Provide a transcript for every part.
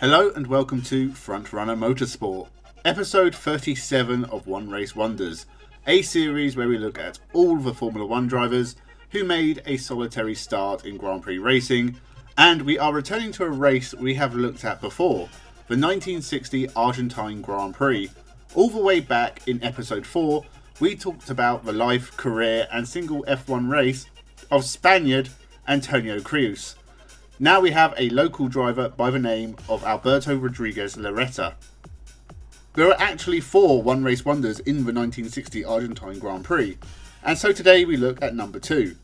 Hello and welcome to Frontrunner Motorsport, episode 37 of One Race Wonders, a series where we look at all the Formula 1 drivers who made a solitary start in Grand Prix racing, and we are returning to a race we have looked at before, the 1960 Argentine Grand Prix. All the way back in episode 4, we talked about the life, career and single F1 race of Spaniard Antonio Cruz. Now we have a local driver by the name of Alberto Rodriguez Laretta. There are actually 4 One Race Wonders in the 1960 Argentine Grand Prix, and so today we look at number 2.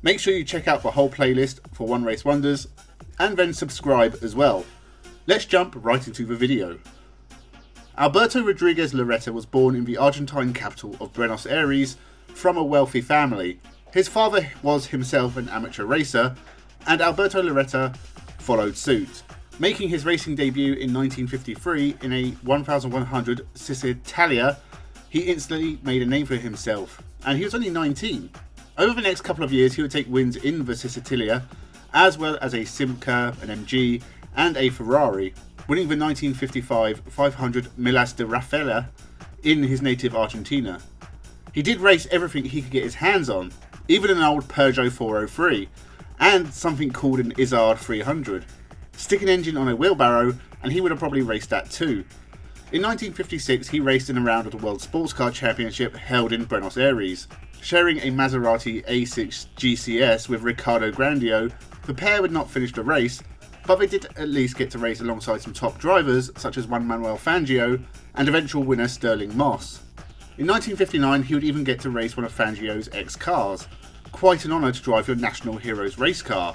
Make sure you check out the whole playlist for One Race Wonders, and then subscribe as well. Let's jump right into the video. Alberto Rodriguez Laretta was born in the Argentine capital of Buenos Aires from a wealthy family. His father was himself an amateur racer, and Alberto Laretta followed suit, making his racing debut in 1953 in a 1100 Cisitalia. He instantly made a name for himself, and he was only 19. Over the next couple of years he would take wins in the Cisitalia, as well as a Simca, an MG, and a Ferrari, winning the 1955 500 Millas de Raffaella in his native Argentina. He did race everything he could get his hands on, even an old Peugeot 403, and something called an Izard 300. Stick an engine on a wheelbarrow and he would have probably raced that too. In 1956 he raced in a round of the World Sports Car Championship held in Buenos Aires. Sharing a Maserati A6 GCS with Ricardo Grandio, the pair would not finish the race, but they did at least get to race alongside some top drivers such as Juan Manuel Fangio and eventual winner Sterling Moss. In 1959 he would even get to race one of Fangio's ex-cars. Quite an honour to drive your National Heroes race car.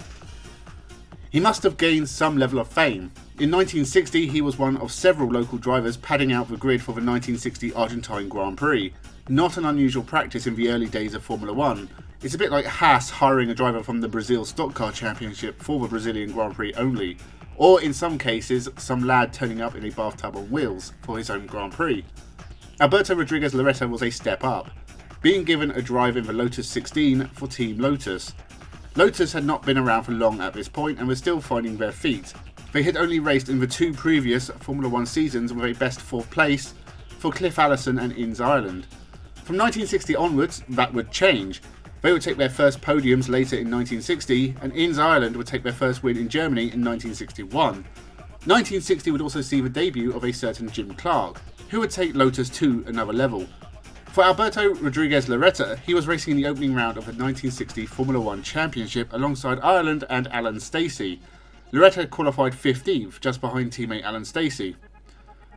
He must have gained some level of fame. In 1960 he was one of several local drivers padding out the grid for the 1960 Argentine Grand Prix. Not an unusual practice in the early days of Formula 1. It's a bit like Haas hiring a driver from the Brazil Stock Car Championship for the Brazilian Grand Prix only, or in some cases some lad turning up in a bathtub on wheels for his own Grand Prix. Alberto Rodriguez Laretta was a step up, being given a drive in the Lotus 16 for Team Lotus. Lotus had not been around for long at this point and were still finding their feet. They had only raced in the 2 previous Formula 1 seasons with a best 4th place for Cliff Allison and Inns Ireland. From 1960 onwards, that would change. They would take their first podiums later in 1960, and Inns Ireland would take their first win in Germany in 1961. 1960 would also see the debut of a certain Jim Clark, who would take Lotus to another level. For Alberto Rodriguez Laretta, he was racing in the opening round of the 1960 Formula 1 Championship alongside Ireland and Alan Stacey. Laretta qualified 15th, just behind teammate Alan Stacey.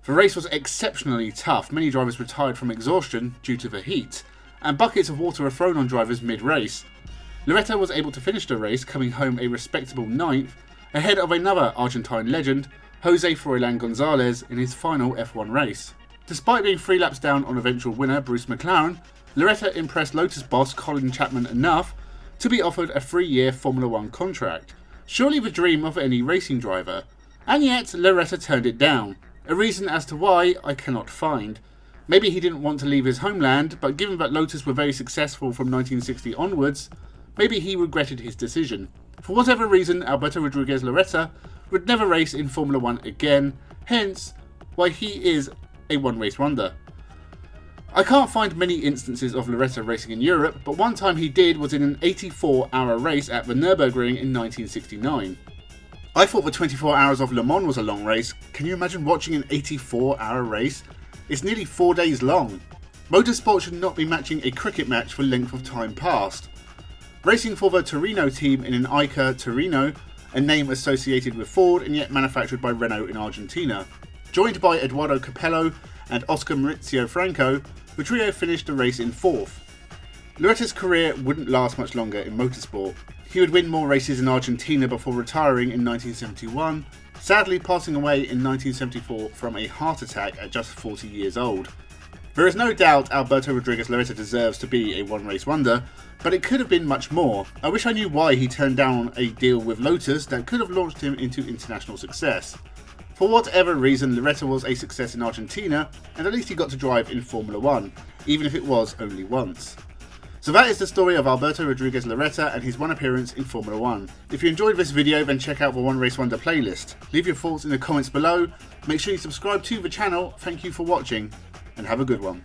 The race was exceptionally tough. Many drivers retired from exhaustion due to the heat, and buckets of water were thrown on drivers mid-race. Laretta was able to finish the race, coming home a respectable 9th, ahead of another Argentine legend, Jose Froilan Gonzalez, in his final F1 race. Despite being 3 laps down on eventual winner Bruce McLaren, Laretta impressed Lotus boss Colin Chapman enough to be offered a 3-year Formula 1 contract. Surely the dream of any racing driver. And yet, Laretta turned it down. A reason as to why I cannot find. Maybe he didn't want to leave his homeland, but given that Lotus were very successful from 1960 onwards, maybe he regretted his decision. For whatever reason, Alberto Rodriguez Laretta would never race in Formula 1 again, hence why he is a one-race wonder. I can't find many instances of Laretta racing in Europe, but one time he did was in an 84-hour race at the Nürburgring in 1969. I thought the 24 hours of Le Mans was a long race. Can you imagine watching an 84-hour race? It's nearly 4 days long. Motorsport should not be matching a cricket match for length of time past. Racing for the Torino team in an Ica Torino, a name associated with Ford and yet manufactured by Renault in Argentina. Joined by Eduardo Capello and Oscar Maurizio Franco, the trio finished the race in 4th. Laretta's career wouldn't last much longer in motorsport. He would win more races in Argentina before retiring in 1971, sadly passing away in 1974 from a heart attack at just 40 years old. There is no doubt Alberto Rodriguez Laretta deserves to be a one-race wonder, but it could have been much more. I wish I knew why he turned down a deal with Lotus that could have launched him into international success. For whatever reason, Laretta was a success in Argentina, and at least he got to drive in Formula 1, even if it was only once. So that is the story of Alberto Rodriguez Laretta and his one appearance in Formula 1. If you enjoyed this video, then check out the One Race Wonder playlist. Leave your thoughts in the comments below. Make sure you subscribe to the channel. Thank you for watching and have a good one.